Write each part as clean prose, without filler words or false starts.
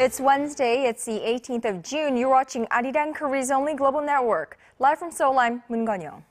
It's Wednesday, it's the 18th of June. You're watching ARIRANG Korea's only global network. Live from Seoul, I'm Moon Gon-young.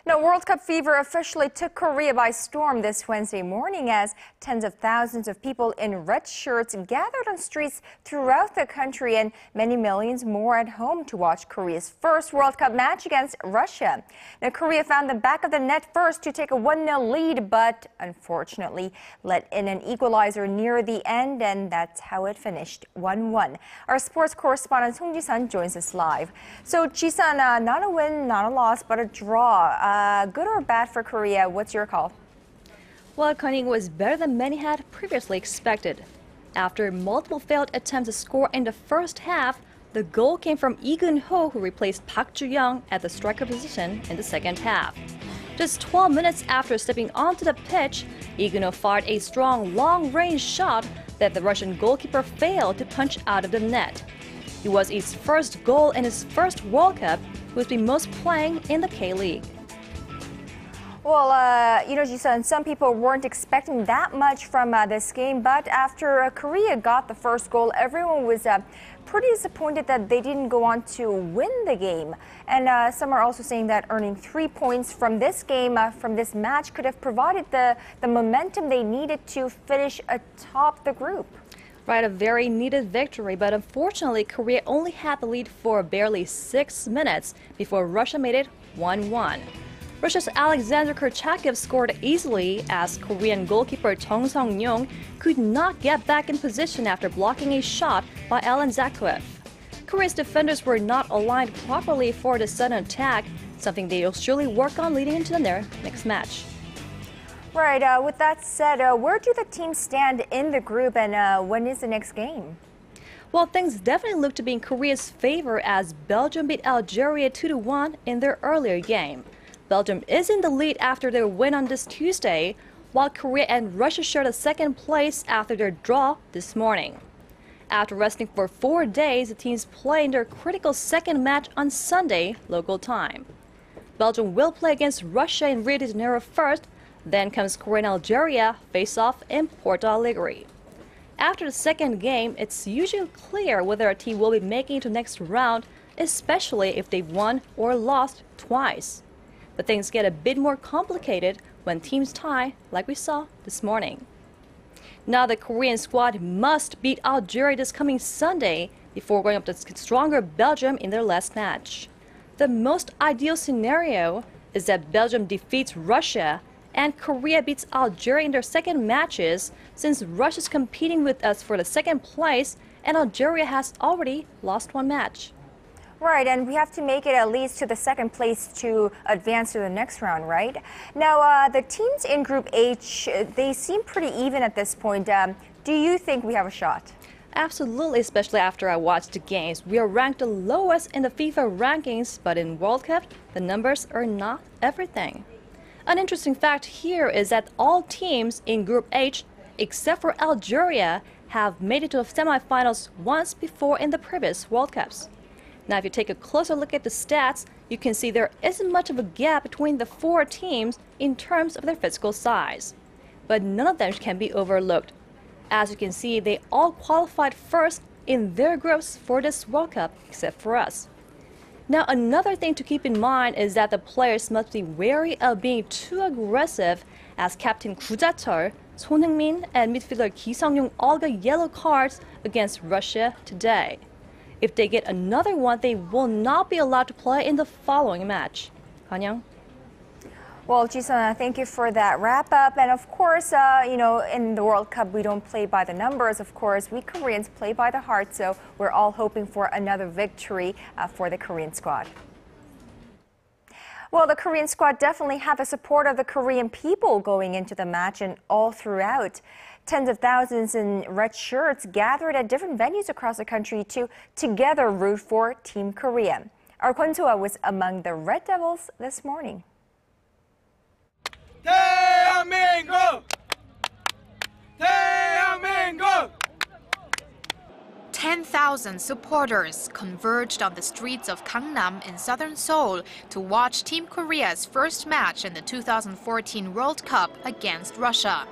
Now, World Cup fever officially took Korea by storm this Wednesday morning as tens of thousands of people in red shirts gathered on streets throughout the country and many millions more at home to watch Korea's first World Cup match against Russia. Now, Korea found the back of the net first to take a 1-0 lead, but unfortunately let in an equalizer near the end, and that's how it finished 1-1. Our sports correspondent Song Ji-sun joins us live. So, Ji-sun, not a win, not a loss, but a draw. Good or bad for Korea? What's your call? Well, Conning was better than many had previously expected. After multiple failed attempts to score in the first half, the goal came from Lee Geun-ho, who replaced Park Ju-young at the striker position in the second half. Just 12 minutes after stepping onto the pitch, Lee Geun-ho fired a strong long-range shot that the Russian goalkeeper failed to punch out of the net. It was his first goal in his first World Cup, who's been most playing in the K-League. Well, Ji-sun, some people weren't expecting that much from this game, but after Korea got the first goal, everyone was pretty disappointed that they didn't go on to win the game. And some are also saying that earning 3 points from this game, from this match, could have provided the momentum they needed to finish atop the group. Right, a very needed victory, but unfortunately, Korea only had the lead for barely 6 minutes before Russia made it 1-1. Russia's Alexander Kurchakov scored easily as Korean goalkeeper Chung Sung-young could not get back in position after blocking a shot by Alan Zakuev. Korea's defenders were not aligned properly for the sudden attack, something they'll surely work on leading into their next match. Right, with that said, where do the teams stand in the group, and when is the next game? Well, things definitely look to be in Korea's favor as Belgium beat Algeria 2-1 in their earlier game. Belgium is in the lead after their win on this Tuesday, while Korea and Russia share the second place after their draw this morning. After resting for 4 days, the teams play in their critical second match on Sunday, local time. Belgium will play against Russia in Rio de Janeiro first, then comes Korea and Algeria face off in Porto Alegre. After the second game, it's usually clear whether a team will be making it to the next round, especially if they've won or lost twice. But things get a bit more complicated when teams tie, like we saw this morning. Now the Korean squad must beat Algeria this coming Sunday before going up to stronger Belgium in their last match. The most ideal scenario is that Belgium defeats Russia and Korea beats Algeria in their second matches, since Russia's competing with us for the second place and Algeria has already lost one match. Right, and we have to make it at least to the second place to advance to the next round, right? Now, the teams in Group H, they seem pretty even at this point. Do you think we have a shot? Absolutely, especially after I watched the games. We are ranked the lowest in the FIFA rankings, but in World Cup, the numbers are not everything. An interesting fact here is that all teams in Group H, except for Algeria, have made it to the semifinals once before in the previous World Cups. Now, if you take a closer look at the stats, you can see there isn't much of a gap between the 4 teams in terms of their physical size. But none of them can be overlooked. As you can see, they all qualified first in their groups for this World Cup, except for us. Now, another thing to keep in mind is that the players must be wary of being too aggressive, as Captain Koo Ja-chul, Son Heung-min, and midfielder Ki Sung-young all got yellow cards against Russia today. If they get another one, they will not be allowed to play in the following match. Kan-young? Well, Ji-sun, thank you for that wrap-up. And of course, in the World Cup, we don't play by the numbers. Of course, we Koreans play by the heart, so we're all hoping for another victory for the Korean squad. Well, the Korean squad definitely had the support of the Korean people going into the match and all throughout. Tens of thousands in red shirts gathered at different venues across the country to together root for Team Korea. Our Kwon So-a was among the Red Devils this morning. 대한민국! 대한민국! 10,000 supporters converged on the streets of Gangnam in southern Seoul to watch Team Korea's first match in the 2014 World Cup against Russia.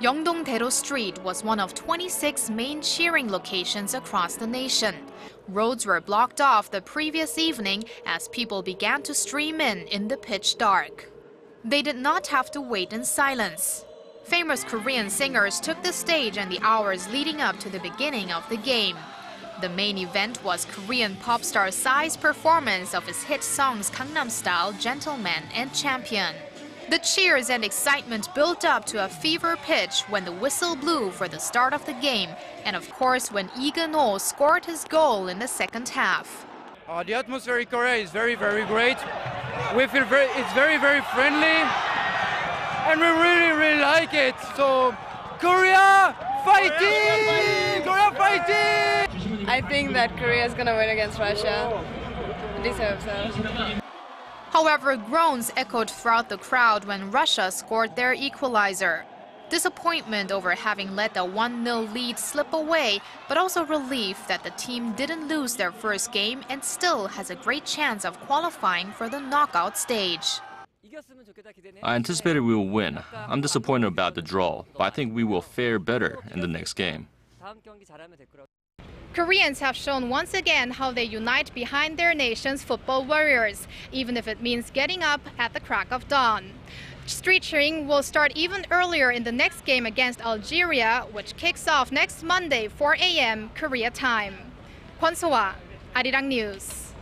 Yeongdongdae-ro Street was one of 26 main cheering locations across the nation. Roads were blocked off the previous evening as people began to stream in the pitch dark. They did not have to wait in silence. Famous Korean singers took the stage in the hours leading up to the beginning of the game. The main event was Korean pop star Psy's performance of his hit songs Gangnam Style, Gentleman, and Champion. The cheers and excitement built up to a fever pitch when the whistle blew for the start of the game, and of course when Lee Geun-ho scored his goal in the second half. The atmosphere in Korea is very, very great. We feel it's very, very friendly, and we really, really like it. So, Korea fighting! Korea fighting! I think that Korea is going to win against Russia. At least I hope so. However, groans echoed throughout the crowd when Russia scored their equalizer. Disappointment over having let the 1-0 lead slip away, but also relief that the team didn't lose their first game and still has a great chance of qualifying for the knockout stage. I anticipated we will win. I'm disappointed about the draw, but I think we will fare better in the next game. Koreans have shown once again how they unite behind their nation's football warriors, even if it means getting up at the crack of dawn. Street cheering will start even earlier in the next game against Algeria, which kicks off next Monday, 4 a.m. Korea time. Kwon So-a, ARIRANG News.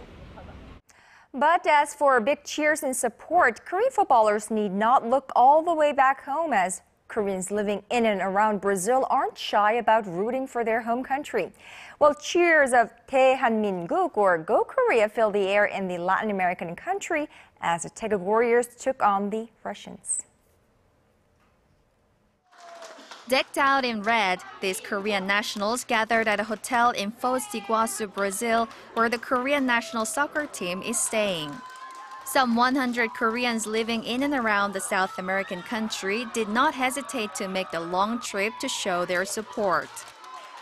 But as for big cheers and support, Korean footballers need not look all the way back home, as Koreans living in and around Brazil aren't shy about rooting for their home country. Well, cheers of Daehan Minguk, or Go Korea, filled the air in the Latin American country as the Taeguk Warriors took on the Russians. Decked out in red, these Korean nationals gathered at a hotel in Foz do Iguaçu, Brazil, where the Korean national soccer team is staying. Some 100 Koreans living in and around the South American country did not hesitate to make the long trip to show their support.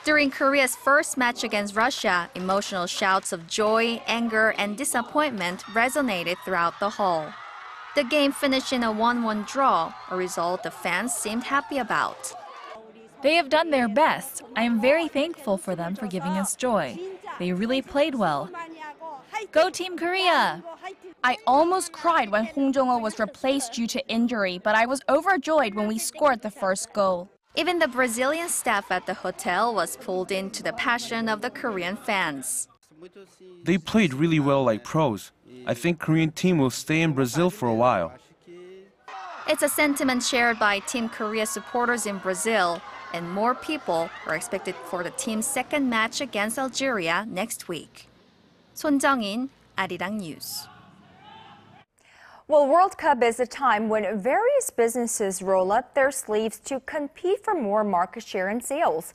During Korea's first match against Russia, emotional shouts of joy, anger, and disappointment resonated throughout the hall. The game finished in a 1-1 draw, a result the fans seemed happy about. They have done their best. I am very thankful for them for giving us joy. They really played well. Go Team Korea! I almost cried when Hong Jong-ho was replaced due to injury, but I was overjoyed when we scored the first goal. Even the Brazilian staff at the hotel was pulled into the passion of the Korean fans. They played really well like pros. I think Korean team will stay in Brazil for a while. It's a sentiment shared by Team Korea supporters in Brazil, and more people are expected for the team's second match against Algeria next week. Son Jung-in, ARIRANG News. Well, World Cup is a time when various businesses roll up their sleeves to compete for more market share and sales.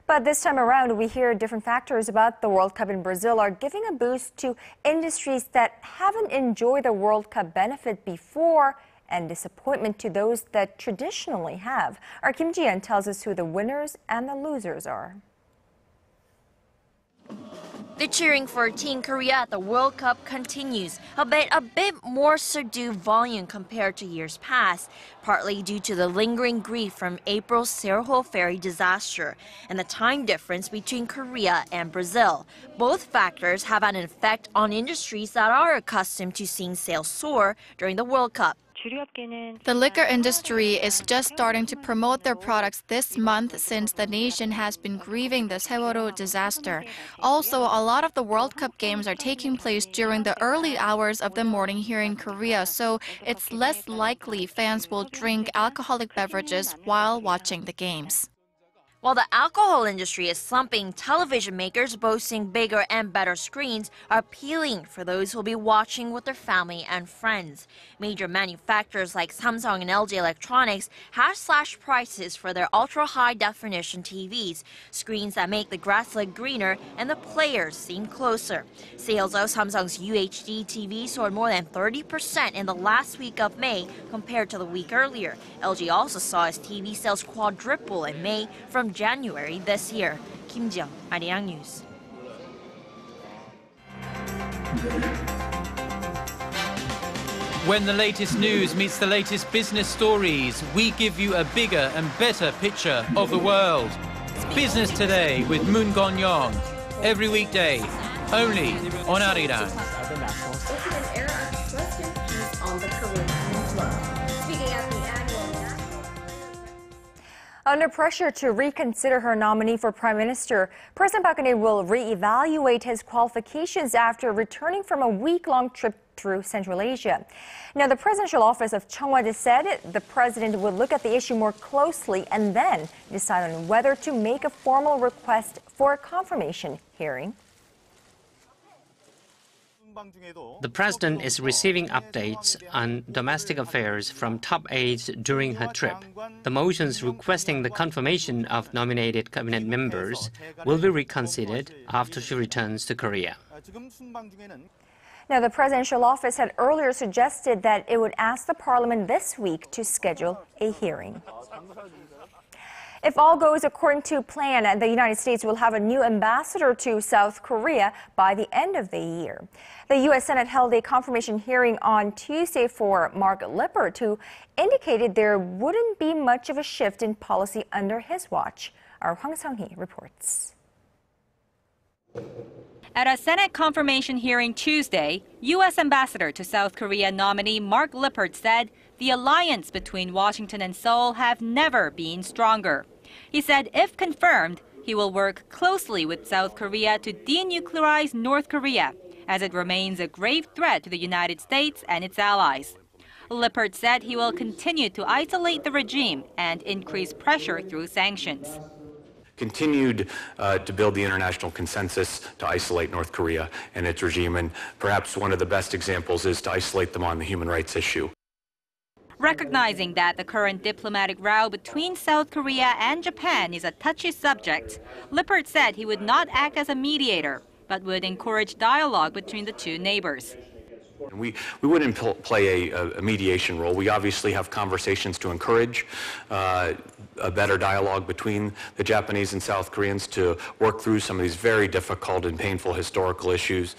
But this time around, we hear different factors about the World Cup in Brazil are giving a boost to industries that haven't enjoyed the World Cup benefit before, and disappointment to those that traditionally have. Our Kim Ji-yeon tells us who the winners and the losers are. The cheering for Team Korea at the World Cup continues, albeit a bit more subdued volume compared to years past, partly due to the lingering grief from April's Seoul ferry disaster and the time difference between Korea and Brazil. Both factors have an effect on industries that are accustomed to seeing sales soar during the World Cup. The liquor industry is just starting to promote their products this month since the nation has been grieving the Seoul disaster. Also, a lot of the World Cup games are taking place during the early hours of the morning here in Korea, so it's less likely fans will drink alcoholic beverages while watching the games. While the alcohol industry is slumping, television makers boasting bigger and better screens are appealing for those who will be watching with their family and friends. Major manufacturers like Samsung and LG Electronics have slashed prices for their ultra-high-definition TVs, screens that make the grass look greener and the players seem closer. Sales of Samsung's UHD TV soared more than 30% in the last week of May compared to the week earlier. LG also saw its TV sales quadruple in May from January this year. Kim Ji-young, ARIRANG News. When the latest news meets the latest business stories, we give you a bigger and better picture of the world. Business Today with Moon Gon-young. Every weekday, only on ARIRANG. Under pressure to reconsider her nominee for Prime Minister, President Park Geun-hye will re-evaluate his qualifications after returning from a week-long trip through Central Asia. Now, the presidential office of Cheongwon said the president would look at the issue more closely and then decide on whether to make a formal request for a confirmation hearing. The president is receiving updates on domestic affairs from top aides during her trip. The motions requesting the confirmation of nominated cabinet members will be reconsidered after she returns to Korea. Now, the presidential office had earlier suggested that it would ask the parliament this week to schedule a hearing. If all goes according to plan, the United States will have a new ambassador to South Korea by the end of the year. The U.S. Senate held a confirmation hearing on Tuesday for Mark Lippert, who indicated there wouldn't be much of a shift in policy under his watch. Our Hwang Sang-hee reports. At a Senate confirmation hearing Tuesday, U.S. Ambassador to South Korea nominee Mark Lippert said the alliance between Washington and Seoul have never been stronger. He said if confirmed, he will work closely with South Korea to denuclearize North Korea, as it remains a grave threat to the United States and its allies. Lippert said he will continue to isolate the regime and increase pressure through sanctions. Continued to build the international consensus to isolate North Korea and its regime, and perhaps one of the best examples is to isolate them on the human rights issue. Recognizing that the current diplomatic row between South Korea and Japan is a touchy subject, Lippert said he would not act as a mediator, but would encourage dialogue between the two neighbors. We wouldn't play a mediation role. We obviously have conversations to encourage a better dialogue between the Japanese and South Koreans to work through some of these very difficult and painful historical issues.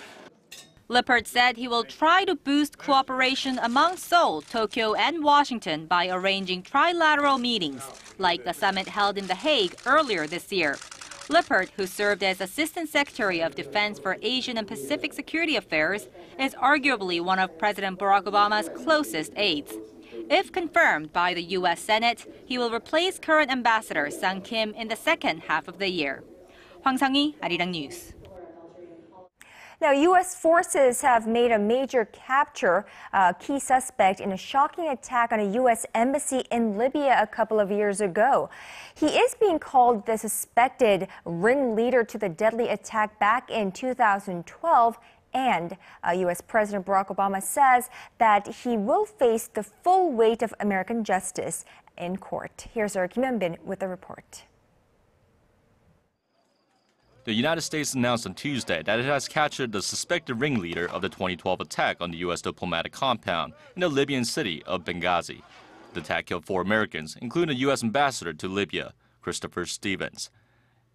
Lippert said he will try to boost cooperation among Seoul, Tokyo, and Washington by arranging trilateral meetings, like the summit held in The Hague earlier this year. Lippert, who served as Assistant Secretary of Defense for Asian and Pacific Security Affairs, is arguably one of President Barack Obama's closest aides. If confirmed by the U.S. Senate, he will replace current Ambassador Sang Kim in the second half of the year. Hwang Sang-hee, ARIRANG News. Now, U.S. forces have made a major capture, a key suspect in a shocking attack on a U.S. embassy in Libya a couple of years ago. He is being called the suspected ringleader to the deadly attack back in 2012. And U.S. President Barack Obama says that he will face the full weight of American justice in court. Here's our Kim Hyun-bin with the report. The United States announced on Tuesday that it has captured the suspected ringleader of the 2012 attack on the U.S. diplomatic compound in the Libyan city of Benghazi. The attack killed 4 Americans, including the U.S. ambassador to Libya, Christopher Stevens.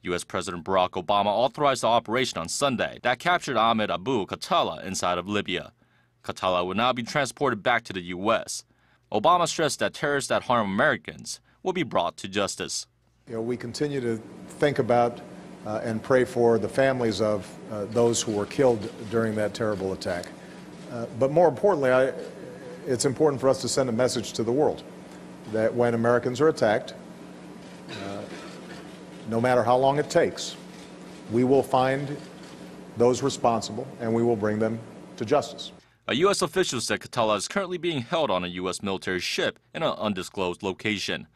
U.S. President Barack Obama authorized the operation on Sunday that captured Ahmed Abu Khattala inside of Libya. Khattala will now be transported back to the U.S. Obama stressed that terrorists that harm Americans will be brought to justice. We continue to think about and pray for the families of those who were killed during that terrible attack. But more importantly, it's important for us to send a message to the world that when Americans are attacked, no matter how long it takes, we will find those responsible and we will bring them to justice. A U.S. official said Khattala is currently being held on a U.S. military ship in an undisclosed location.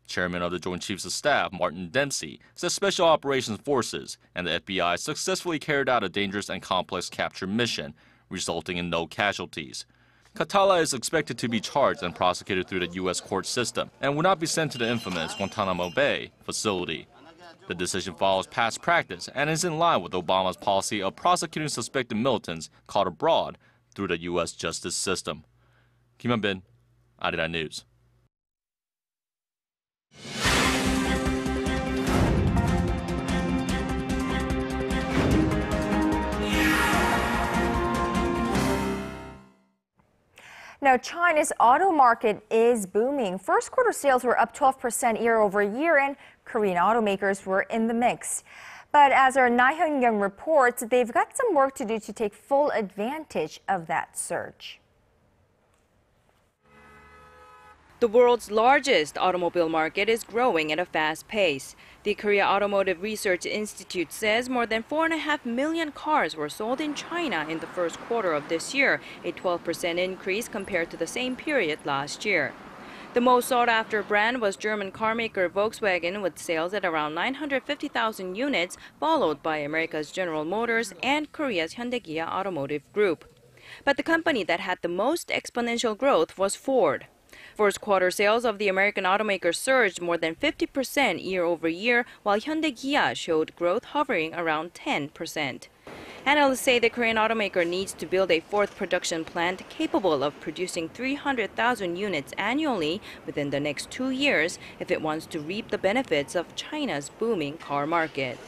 Chairman of the Joint Chiefs of Staff, Martin Dempsey, says Special Operations Forces and the FBI successfully carried out a dangerous and complex capture mission, resulting in no casualties. Khattala is expected to be charged and prosecuted through the U.S. court system and will not be sent to the infamous Guantanamo Bay facility. The decision follows past practice and is in line with Obama's policy of prosecuting suspected militants caught abroad through the U.S. justice system. Kim Hyun-bin, ARIRANG News. Now, China's auto market is booming. First quarter sales were up 12% year over year, and Korean automakers were in the mix. But as our Na-hyun-young reports, they've got some work to do to take full advantage of that surge. The world's largest automobile market is growing at a fast pace. The Korea Automotive Research Institute says more than 4.5 million cars were sold in China in the first quarter of this year, a 12% increase compared to the same period last year. The most sought-after brand was German carmaker Volkswagen, with sales at around 950,000 units, followed by America's General Motors and Korea's Hyundai-Kia Automotive Group. But the company that had the most exponential growth was Ford. First quarter sales of the American automaker surged more than 50% year over year, while Hyundai-Kia showed growth hovering around 10%. Analysts say the Korean automaker needs to build a fourth production plant capable of producing 300,000 units annually within the next 2 years if it wants to reap the benefits of China's booming car market.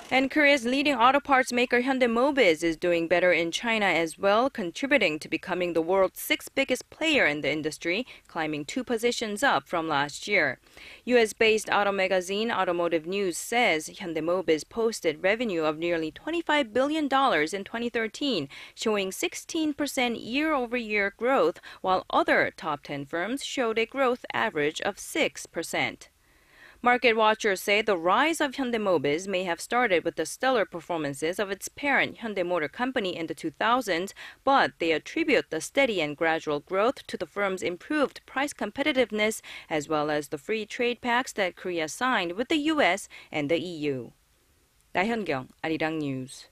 And Korea's leading auto parts maker Hyundai Mobis is doing better in China as well, contributing to becoming the world's 6th biggest player in the industry, climbing 2 positions up from last year. U.S.-based auto magazine Automotive News says Hyundai Mobis posted revenue of nearly $25 billion in 2013, showing 16% year-over-year growth, while other top 10 firms showed a growth average of 6%. Market watchers say the rise of Hyundai Mobis may have started with the stellar performances of its parent Hyundai Motor Company in the 2000s, but they attribute the steady and gradual growth to the firm's improved price competitiveness as well as the free trade pacts that Korea signed with the U.S. and the EU. 나현경, 아리랑 뉴스.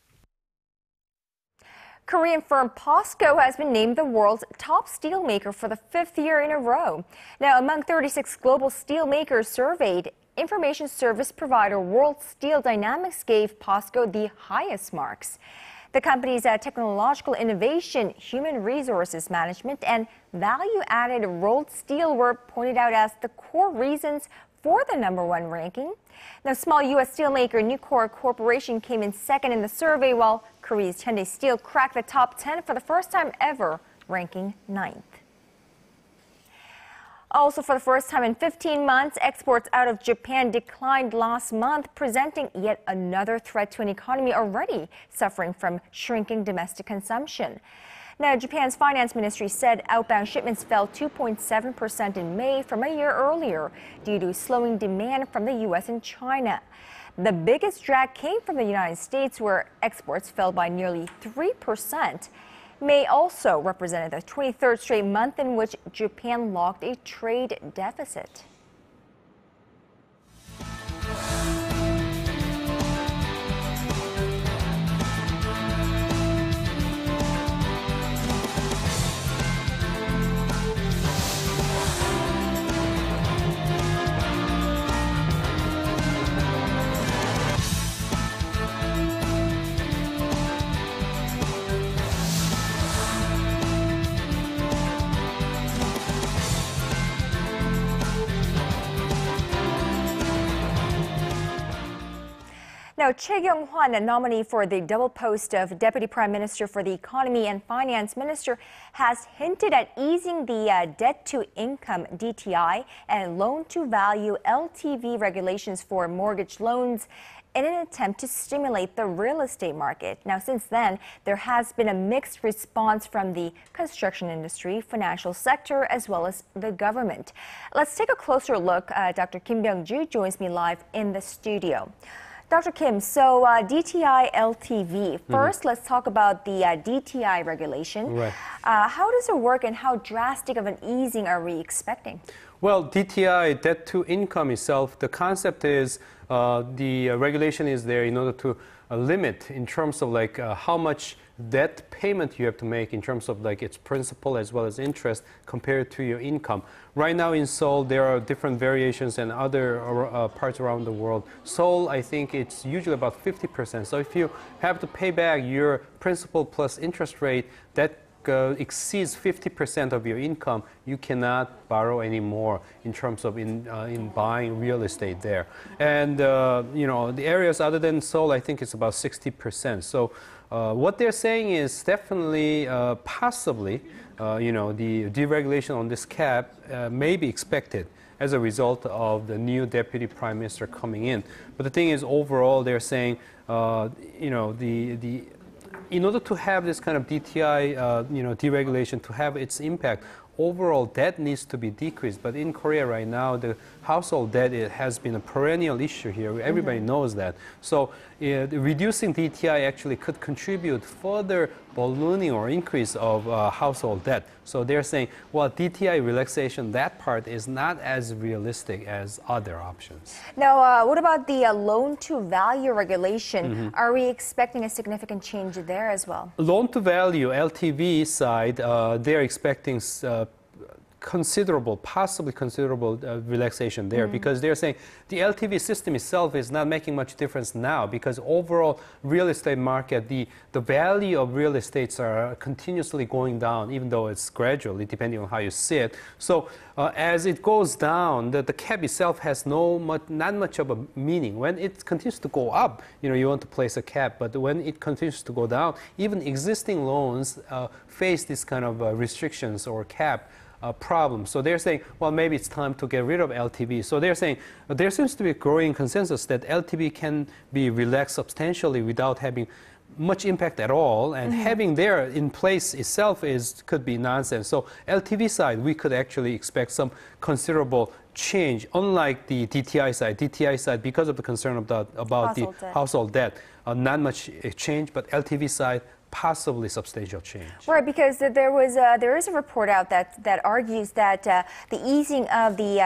Korean firm POSCO has been named the world's top steelmaker for the 5th year in a row. Now, among 36 global steelmakers surveyed, information service provider World Steel Dynamics gave POSCO the highest marks. The company's technological innovation, human resources management, and value-added rolled steel were pointed out as the core reasons for the #1 ranking. Now, small U.S. steelmaker Nucor Corporation came in second in the survey, while Korea's Hyundai Steel cracked the top 10 for the first time ever, ranking 9th. Also, for the first time in 15 months, exports out of Japan declined last month, presenting yet another threat to an economy already suffering from shrinking domestic consumption. Now, Japan's finance ministry said outbound shipments fell 2.7% in May from a year earlier due to slowing demand from the U.S. and China. The biggest drag came from the United States, where exports fell by nearly 3%. May also represented the 23rd straight month in which Japan logged a trade deficit. Now, Choi Kyung-hwan, a nominee for the double post of Deputy Prime Minister for the Economy and Finance Minister, has hinted at easing the debt-to-income DTI and loan-to-value LTV regulations for mortgage loans in an attempt to stimulate the real estate market. Now, since then, there has been a mixed response from the construction industry, financial sector, as well as the government. Let's take a closer look. Dr. Kim Byung-ju joins me live in the studio. Dr. Kim, so DTI LTV. First, let's talk about the DTI regulation. Right. How does it work and how drastic of an easing are we expecting? Well, DTI, debt to income itself, the concept is the regulation is there in order to limit in terms of like how much debt payment you have to make in terms of like its principal as well as interest compared to your income. Right now in Seoul, there are different variations and other parts around the world. Seoul, I think it's usually about 50%. So if you have to pay back your principal plus interest rate, that exceeds 50% of your income, you cannot borrow anymore in terms of in buying real estate there. And the areas other than Seoul, I think it's about 60%. So what they're saying is definitely, possibly, the deregulation on this cap may be expected as a result of the new deputy prime minister coming in. But the thing is, overall, they're saying, in order to have this kind of DTI, deregulation, to have its impact, overall debt needs to be decreased. But in Korea right now, the household debt has been a perennial issue here. Everybody knows that. So reducing DTI actually could contribute further ballooning or increase of household debt. So they're saying, well, DTI relaxation, that part is not as realistic as other options. Now, what about the loan-to-value regulation? Are we expecting a significant change there as well? Loan-to-value, LTV side, they're expecting possibly considerable relaxation there, because they're saying the LTV system itself is not making much difference now, because overall real estate market, the value of real estates are continuously going down, even though it's gradually, depending on how you see it. So as it goes down, the cap itself has not much of a meaning. When it continues to go up, you want to place a cap, but when it continues to go down, even existing loans face this kind of restrictions or cap problem. So they're saying, well, maybe it's time to get rid of LTV. So they're saying there seems to be a growing consensus that LTV can be relaxed substantially without having much impact at all, and having there in place itself could be nonsense. So LTV side, we could actually expect some considerable change, unlike the DTI side, because of the concern about the household debt, not much change, but LTV side, possibly substantial change. Right, because there is a report out that argues that the easing of the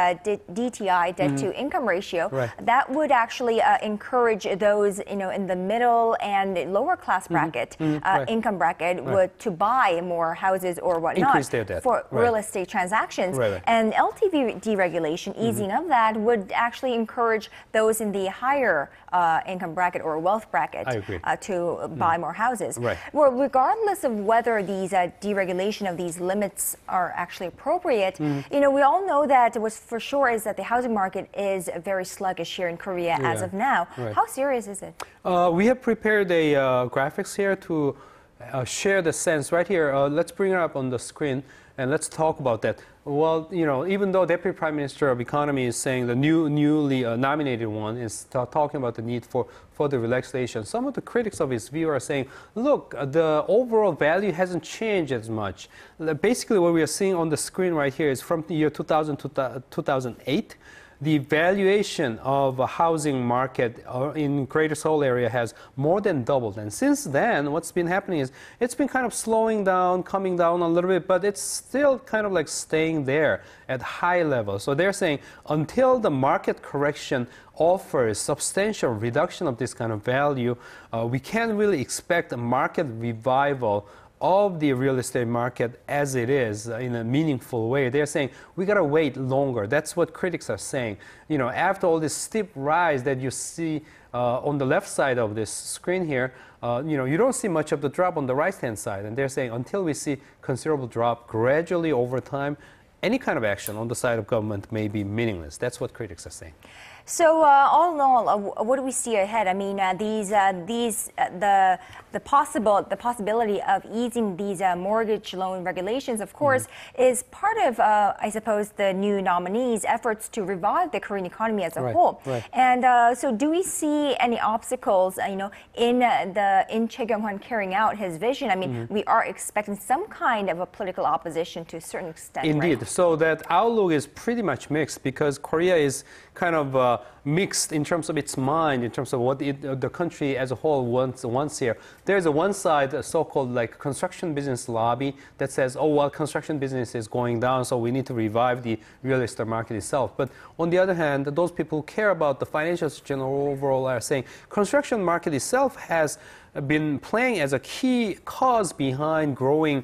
DTI, debt-to-income ratio, that would actually encourage those in the middle and lower class bracket, income bracket, to buy more houses or whatnot. Increase their debt. For real estate transactions. And LTV deregulation, easing of that, would actually encourage those in the higher income bracket or wealth bracket to buy more houses. Well, regardless of whether these deregulation of these limits are actually appropriate, we all know that for sure is that the housing market is very sluggish here in Korea as of now. How serious is it? We have prepared a graphics here to share the sense right here. Let's bring it up on the screen and let's talk about that. Well, even though Deputy Prime Minister of Economy is saying the newly nominated one is talking about the need for further relaxation, some of the critics of his view are saying, look, the overall value hasn't changed as much. Basically, what we are seeing on the screen right here is from the year 2000 to 2008. The valuation of a housing market in Greater Seoul area has more than doubled. And since then, what's been happening is it's been kind of slowing down, coming down a little bit, but it's still kind of like staying there at high level. So they're saying until the market correction offers substantial reduction of this kind of value, we can't really expect a market revival of the real estate market as it is in a meaningful way. They're saying we got to wait longer. That's what critics are saying. After all this steep rise that you see on the left side of this screen here, you don't see much of the drop on the right-hand side. And they're saying until we see considerable drop gradually over time, any kind of action on the side of government may be meaningless. That's what critics are saying. So all in all, what do we see ahead? I mean, the possibility of easing these mortgage loan regulations, of course, is part of, I suppose, the new nominees' efforts to revive the Korean economy as a whole. And so, do we see any obstacles, in Choi Kyung-hwan carrying out his vision? I mean, we are expecting some kind of a political opposition to a certain extent. Indeed. So that outlook is pretty much mixed, because Korea is kind of mixed in terms of its mind, in terms of what the country as a whole wants here. There's a one side, a so-called construction business lobby that says, oh, well, construction business is going down, so we need to revive the real estate market itself. But on the other hand, those people who care about the financial situation overall are saying construction market itself has been playing as a key cause behind growing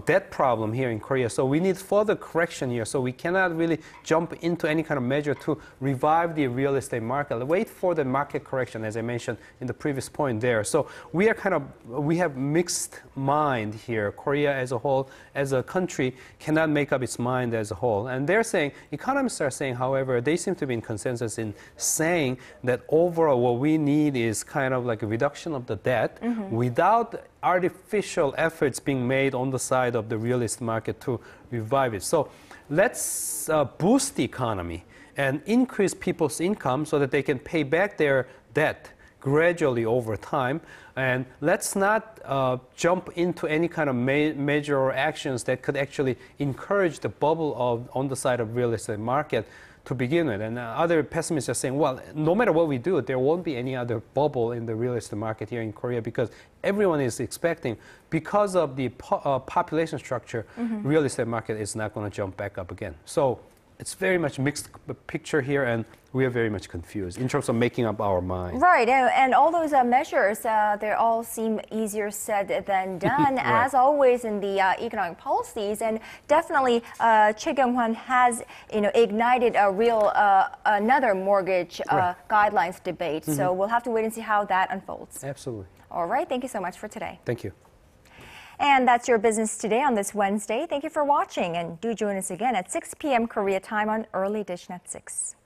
debt problem here in Korea. So we need further correction here. So we cannot really jump into any kind of measure to revive the real estate market. Wait for the market correction, as I mentioned in the previous point there. So we have mixed mind here. Korea as a whole, as a country, cannot make up its mind as a whole. And they're saying, economists are saying, however, they seem to be in consensus in saying that overall what we need is kind of like a reduction of the debt without artificial efforts being made on the side of the real estate market to revive it. So let's boost the economy and increase people's income so that they can pay back their debt gradually over time. And let's not jump into any kind of major actions that could actually encourage the bubble on the side of real estate market to begin with. And other pessimists are saying, well, no matter what we do, there won't be any other bubble in the real estate market here in Korea because everyone is expecting, because of the population structure, real estate market is not going to jump back up again. So it's very much mixed picture here, and we are very much confused in terms of making up our mind. Right, and all those measures, they all seem easier said than done, Right. as always in the economic policies. And definitely, Choi Kyung-hwan has, ignited a real another mortgage guidelines debate. So we'll have to wait and see how that unfolds. Absolutely. All right, thank you so much for today. Thank you. And that's your business today on this Wednesday. Thank you for watching, and do join us again at 6 p.m. Korea time on Early Edition at 6.